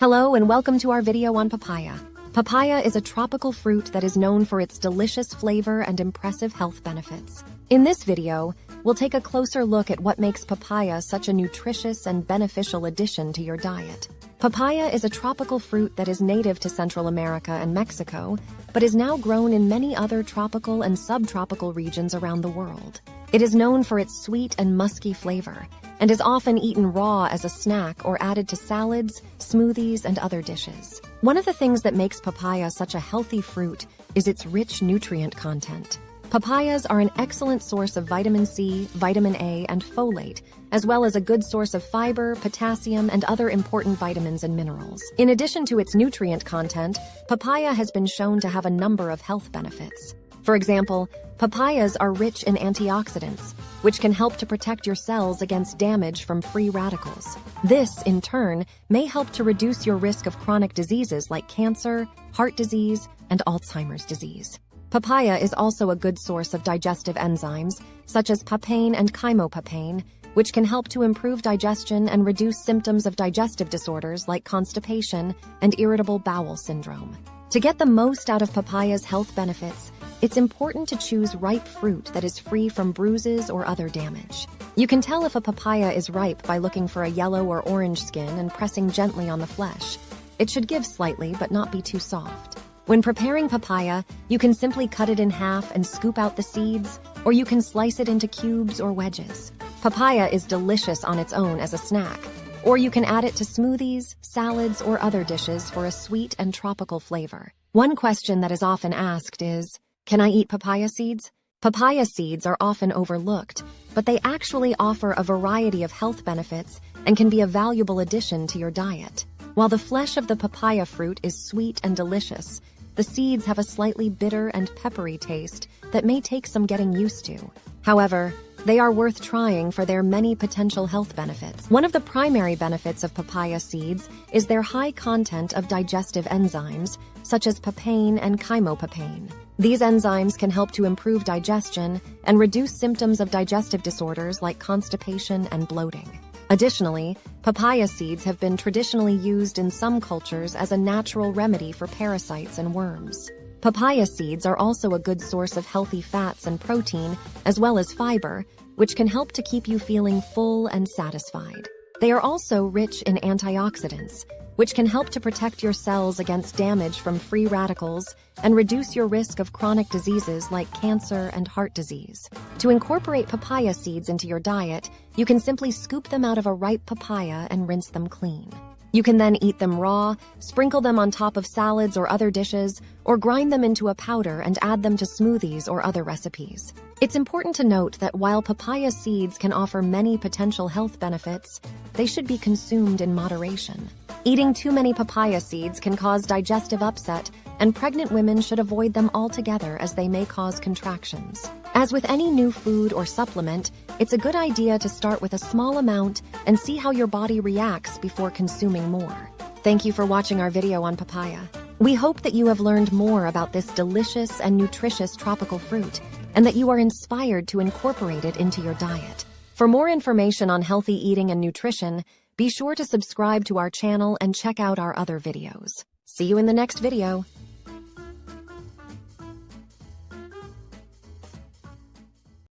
Hello and welcome to our video on papaya. Papaya is a tropical fruit that is known for its delicious flavor and impressive health benefits. In this video, we'll take a closer look at what makes papaya such a nutritious and beneficial addition to your diet. Papaya is a tropical fruit that is native to Central America and Mexico, but is now grown in many other tropical and subtropical regions around the world. It is known for its sweet and musky flavor, and is often eaten raw as a snack or added to salads, smoothies, and other dishes. One of the things that makes papaya such a healthy fruit is its rich nutrient content. Papayas are an excellent source of vitamin C, vitamin A, and folate, as well as a good source of fiber, potassium, and other important vitamins and minerals. In addition to its nutrient content, papaya has been shown to have a number of health benefits. For example, papayas are rich in antioxidants, which can help to protect your cells against damage from free radicals. This, in turn, may help to reduce your risk of chronic diseases like cancer, heart disease, and Alzheimer's disease. Papaya is also a good source of digestive enzymes, such as papain and chymopapain, which can help to improve digestion and reduce symptoms of digestive disorders like constipation and irritable bowel syndrome. To get the most out of papaya's health benefits, it's important to choose ripe fruit that is free from bruises or other damage. You can tell if a papaya is ripe by looking for a yellow or orange skin and pressing gently on the flesh. It should give slightly but not be too soft. When preparing papaya, you can simply cut it in half and scoop out the seeds, or you can slice it into cubes or wedges. Papaya is delicious on its own as a snack, or you can add it to smoothies, salads, or other dishes for a sweet and tropical flavor. One question that is often asked is, can I eat papaya seeds? Papaya seeds are often overlooked, but they actually offer a variety of health benefits and can be a valuable addition to your diet. While the flesh of the papaya fruit is sweet and delicious, the seeds have a slightly bitter and peppery taste that may take some getting used to. However, they are worth trying for their many potential health benefits. One of the primary benefits of papaya seeds is their high content of digestive enzymes, such as papain and chymopapain. These enzymes can help to improve digestion and reduce symptoms of digestive disorders like constipation and bloating. Additionally, papaya seeds have been traditionally used in some cultures as a natural remedy for parasites and worms. Papaya seeds are also a good source of healthy fats and protein, as well as fiber, which can help to keep you feeling full and satisfied. They are also rich in antioxidants, which can help to protect your cells against damage from free radicals and reduce your risk of chronic diseases like cancer and heart disease. To incorporate papaya seeds into your diet, you can simply scoop them out of a ripe papaya and rinse them clean. You can then eat them raw, sprinkle them on top of salads or other dishes, or grind them into a powder and add them to smoothies or other recipes. It's important to note that while papaya seeds can offer many potential health benefits, they should be consumed in moderation. Eating too many papaya seeds can cause digestive upset, and pregnant women should avoid them altogether as they may cause contractions. As with any new food or supplement, it's a good idea to start with a small amount and see how your body reacts before consuming more. Thank you for watching our video on papaya. We hope that you have learned more about this delicious and nutritious tropical fruit, and that you are inspired to incorporate it into your diet. For more information on healthy eating and nutrition, be sure to subscribe to our channel and check out our other videos. See you in the next video.